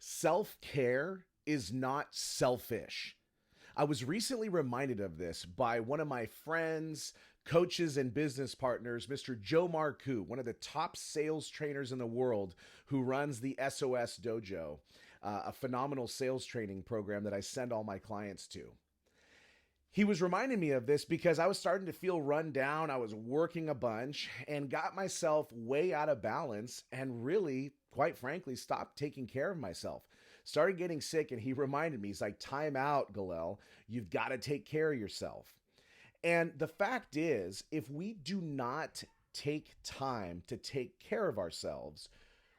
Self-care is not selfish. I was recently reminded of this by one of my friends, coaches, and business partners, Mr. Joe Marcoux, one of the top sales trainers in the world who runs the SOS Dojo, a phenomenal sales training program that I send all my clients to. He was reminding me of this because I was starting to feel run down. I was working a bunch and got myself way out of balance and really, quite frankly, stopped taking care of myself. Started getting sick, and he reminded me, he's like, time out, Galel. You've got to take care of yourself. And the fact is, if we do not take time to take care of ourselves,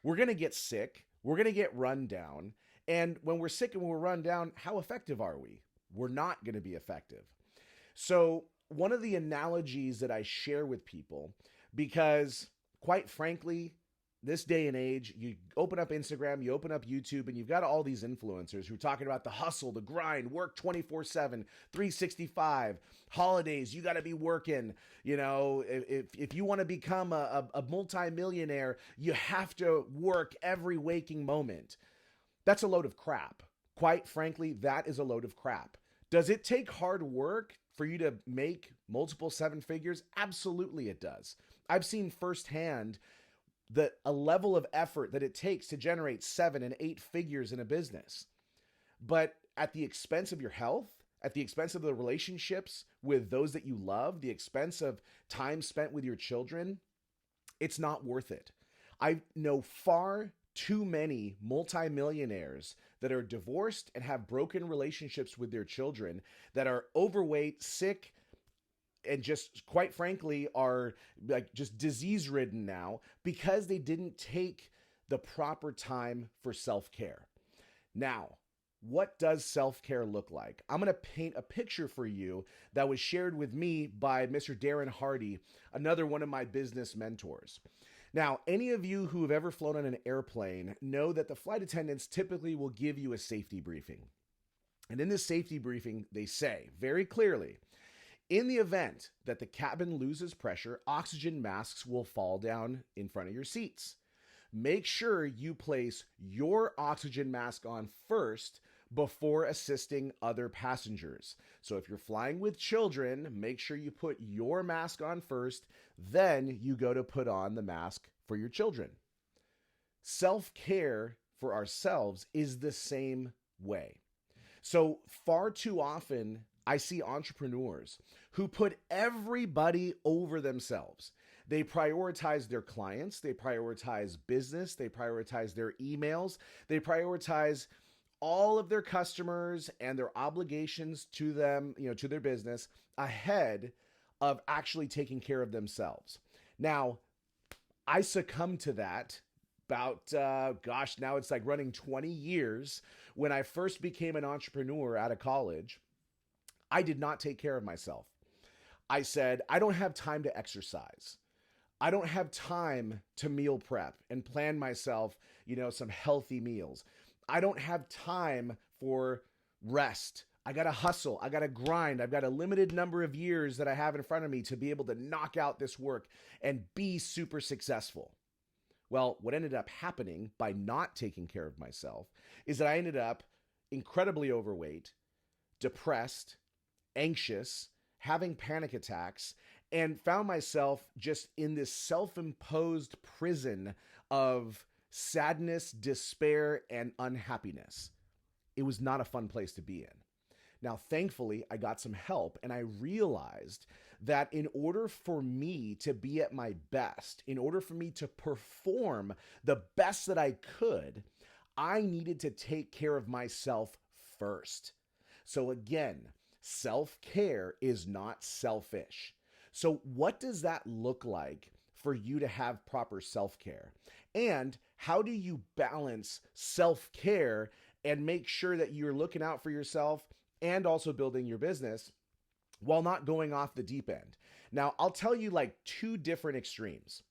we're going to get sick. We're going to get run down. And when we're sick and when we're run down, how effective are we? We're not going to be effective. So, one of the analogies that I share with people, because quite frankly, this day and age, you open up Instagram, you open up YouTube, and you've got all these influencers who are talking about the hustle, the grind, work 24/7, 365, holidays, you got to be working. You know, if you want to become a multimillionaire, you have to work every waking moment. That's a load of crap. Quite frankly, that is a load of crap. Does it take hard work for you to make multiple seven figures? Absolutely it does. I've seen firsthand a level of effort that it takes to generate 7 and 8 figures in a business. But at the expense of your health, at the expense of the relationships with those that you love, the expense of time spent with your children, it's not worth it. I know far too many multimillionaires that are divorced and have broken relationships with their children, that are overweight, sick, and just quite frankly are like just disease ridden now because they didn't take the proper time for self-care. Now, what does self-care look like? I'm going to paint a picture for you that was shared with me by Mr. Darren Hardy, another one of my business mentors. Now, any of you who have ever flown on an airplane know that the flight attendants typically will give you a safety briefing. And in this safety briefing, they say very clearly, in the event that the cabin loses pressure, oxygen masks will fall down in front of your seats. Make sure you place your oxygen mask on first before assisting other passengers. So if you're flying with children, make sure you put your mask on first, then you go to put on the mask for your children. Self-care for ourselves is the same way. So far too often, I see entrepreneurs who put everybody over themselves. They prioritize their clients, they prioritize business, they prioritize their emails, they prioritize all of their customers and their obligations to them, to their business ahead of actually taking care of themselves. Now, I succumbed to that about, now it's like running 20 years. When I first became an entrepreneur out of college, I did not take care of myself. I said, I don't have time to exercise. I don't have time to meal prep and plan myself, some healthy meals. I don't have time for rest. I got to hustle. I got to grind. I've got a limited number of years that I have in front of me to be able to knock out this work and be super successful. Well, what ended up happening by not taking care of myself is that I ended up incredibly overweight, depressed, anxious, having panic attacks, and found myself just in this self-imposed prison of sadness, despair, and unhappiness. It was not a fun place to be in. Now, thankfully, I got some help, and I realized that in order for me to be at my best, in order for me to perform the best that I could, I needed to take care of myself first. So again, self-care is not selfish. So what does that look like for you to have proper self-care? And how do you balance self-care and make sure that you're looking out for yourself and also building your business while not going off the deep end? Now, I'll tell you like two different extremes.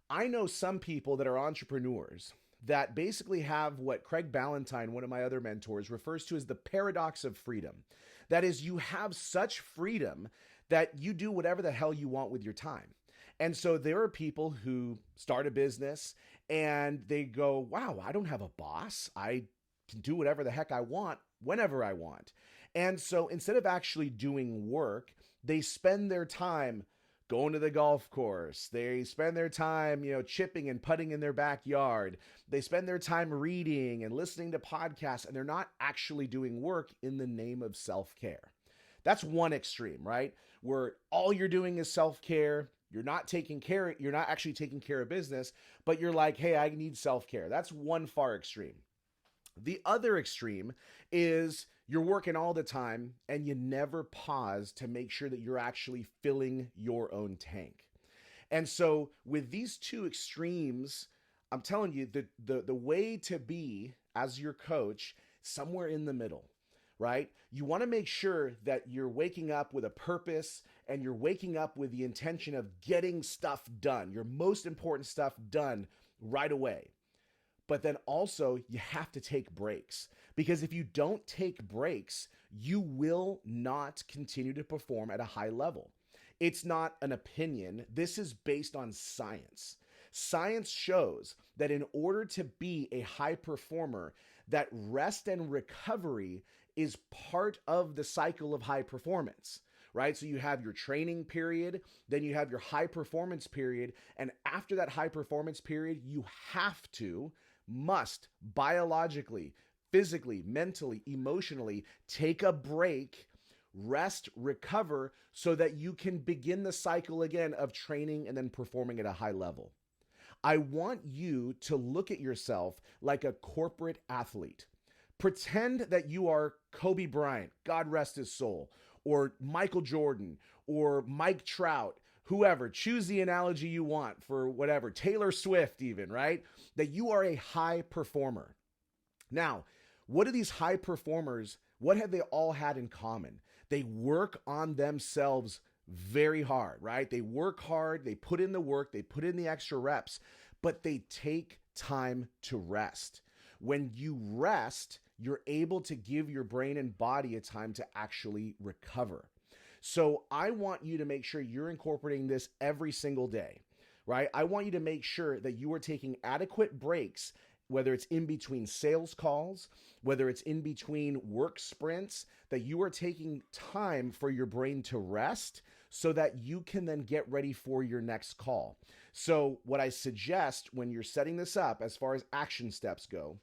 I know some people that are entrepreneurs that basically have what Craig Ballantyne, one of my other mentors, refers to as the paradox of freedom. That is, you have such freedom that you do whatever the hell you want with your time. And so there are people who start a business and they go, wow, I don't have a boss. I can do whatever the heck I want whenever I want. And so instead of actually doing work, they spend their time going to the golf course. They spend their time, chipping and putting in their backyard. They spend their time reading and listening to podcasts, and they're not actually doing work in the name of self-care. That's one extreme, right? Where all you're doing is self-care. You're not actually taking care of business, but you're like, hey, I need self-care. That's one far extreme. The other extreme is you're working all the time and you never pause to make sure that you're actually filling your own tank. And so with these two extremes, I'm telling you, the way to be as your coach, somewhere in the middle, right? You want to make sure that you're waking up with a purpose and you're waking up with the intention of getting stuff done, your most important stuff done right away. But then also you have to take breaks, because if you don't take breaks, you will not continue to perform at a high level. It's not an opinion. This is based on science. Science shows that in order to be a high performer, that rest and recovery is part of the cycle of high performance, right? So you have your training period, then you have your high performance period. And after that high performance period, you must biologically, physically, mentally, emotionally take a break, rest, recover, so that you can begin the cycle again of training and then performing at a high level. I want you to look at yourself like a corporate athlete. Pretend that you are Kobe Bryant, God rest his soul, or Michael Jordan, or Mike Trout, whoever. Choose the analogy you want for whatever. Taylor Swift even, right? That you are a high performer. Now, what do these high performers, what have they all had in common? They work on themselves very hard, right? They work hard, they put in the work, they put in the extra reps, but they take time to rest. When you rest, you're able to give your brain and body a time to actually recover. So I want you to make sure you're incorporating this every single day, right? I want you to make sure that you are taking adequate breaks, whether it's in between sales calls, whether it's in between work sprints, that you are taking time for your brain to rest so that you can then get ready for your next call. So what I suggest when you're setting this up, as far as action steps go,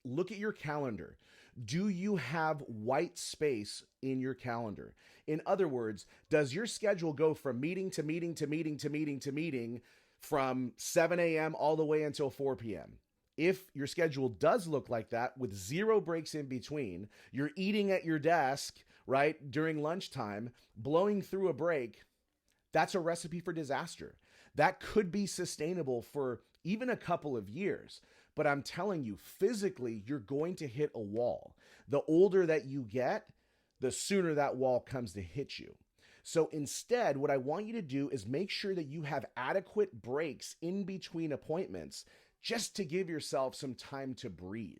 look at your calendar. Do you have white space in your calendar? In other words, does your schedule go from meeting to meeting to meeting to meeting to meeting from 7 a.m. all the way until 4 p.m.? If your schedule does look like that with zero breaks in between, you're eating at your desk, right, during lunchtime, blowing through a break, that's a recipe for disaster. That could be sustainable for even a couple of years. But I'm telling you, physically, you're going to hit a wall. The older that you get, the sooner that wall comes to hit you. So instead, what I want you to do is make sure that you have adequate breaks in between appointments just to give yourself some time to breathe.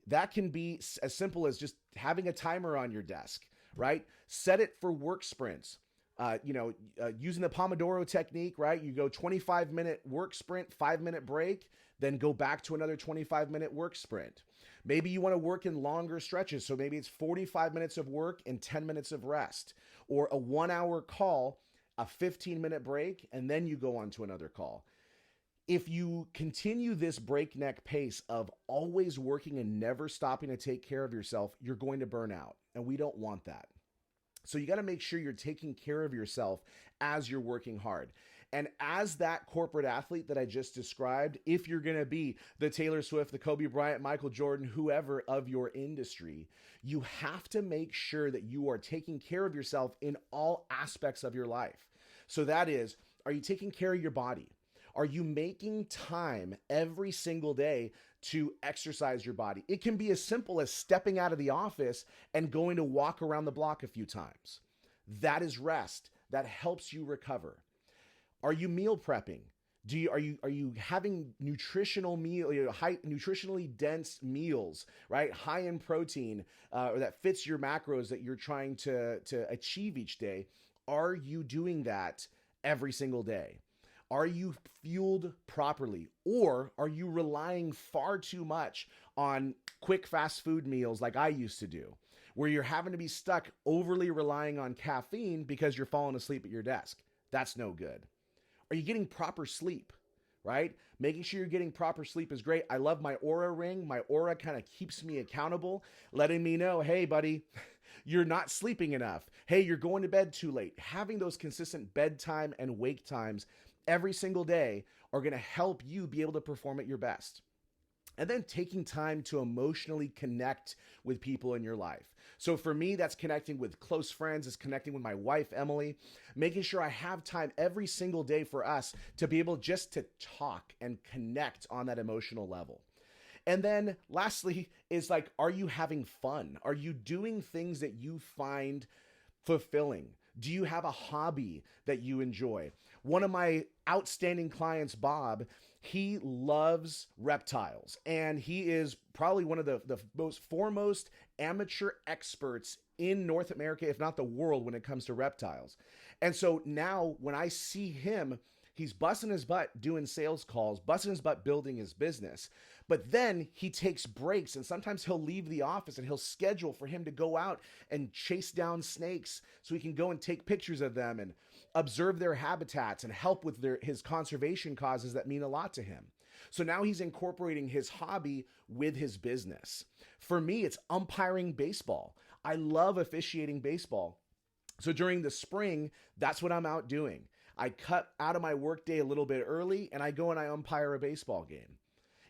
That can be as simple as just having a timer on your desk, right? Set it for work sprints. Using the Pomodoro technique, right? You go 25-minute work sprint, 5-minute break, then go back to another 25-minute work sprint. Maybe you want to work in longer stretches. So maybe it's 45 minutes of work and 10 minutes of rest, or a 1-hour call, a 15-minute break, and then you go on to another call. If you continue this breakneck pace of always working and never stopping to take care of yourself, you're going to burn out, and we don't want that. So you got to make sure you're taking care of yourself as you're working hard. And as that corporate athlete that I just described, if you're going to be the Taylor Swift, the Kobe Bryant, Michael Jordan, whoever of your industry, you have to make sure that you are taking care of yourself in all aspects of your life. So that is, are you taking care of your body? Are you making time every single day to exercise your body? It can be as simple as stepping out of the office and going to walk around the block a few times. That is rest. That helps you recover. Are you meal prepping? Are you having nutritionally dense meals, right? High in protein, or that fits your macros that you're trying to achieve each day? Are you doing that every single day? Are you fueled properly? Or are you relying far too much on quick fast food meals like I used to do, where you're having to be stuck overly relying on caffeine because you're falling asleep at your desk? That's no good. Are you getting proper sleep? Right? Making sure you're getting proper sleep is great. I love my Aura ring. My Aura kind of keeps me accountable, letting me know, hey, buddy, you're not sleeping enough. Hey, you're going to bed too late. Having those consistent bedtime and wake times every single day are going to help you be able to perform at your best. And then taking time to emotionally connect with people in your life. So for me, that's connecting with close friends, it's connecting with my wife, Emily, making sure I have time every single day for us to be able just to talk and connect on that emotional level. And then lastly is like, are you having fun? Are you doing things that you find fulfilling? Do you have a hobby that you enjoy? One of my outstanding clients, Bob, he loves reptiles, and he is probably one of the most foremost amateur experts in North America, if not the world, when it comes to reptiles. And so now when I see him, he's busting his butt doing sales calls, busting his butt building his business. But then he takes breaks, and sometimes he'll leave the office and he'll schedule for him to go out and chase down snakes so he can go and take pictures of them and observe their habitats and help with his conservation causes that mean a lot to him. So now he's incorporating his hobby with his business. For me, it's umpiring baseball. I love officiating baseball. So during the spring, that's what I'm out doing. I cut out of my workday a little bit early and I go and I umpire a baseball game.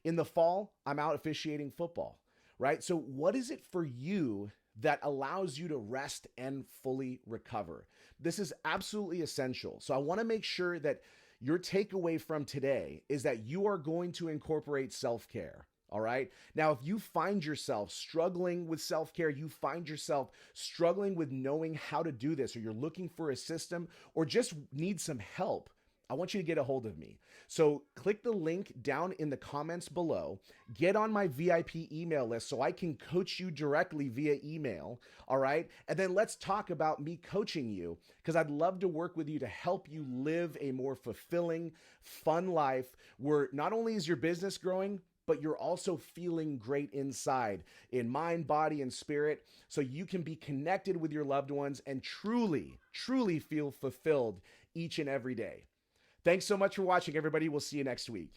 In the fall, I'm out officiating football, right? So what is it for you that allows you to rest and fully recover? This is absolutely essential. So I want to make sure that your takeaway from today is that you are going to incorporate self-care. All right. Now, if you find yourself struggling with self-care, you find yourself struggling with knowing how to do this, or you're looking for a system or just need some help, I want you to get a hold of me. So click the link down in the comments below, get on my VIP email list so I can coach you directly via email. All right. And then let's talk about me coaching you, because I'd love to work with you to help you live a more fulfilling, fun life where not only is your business growing, but you're also feeling great inside in mind, body, and spirit, so you can be connected with your loved ones and truly, truly feel fulfilled each and every day. Thanks so much for watching, everybody. We'll see you next week.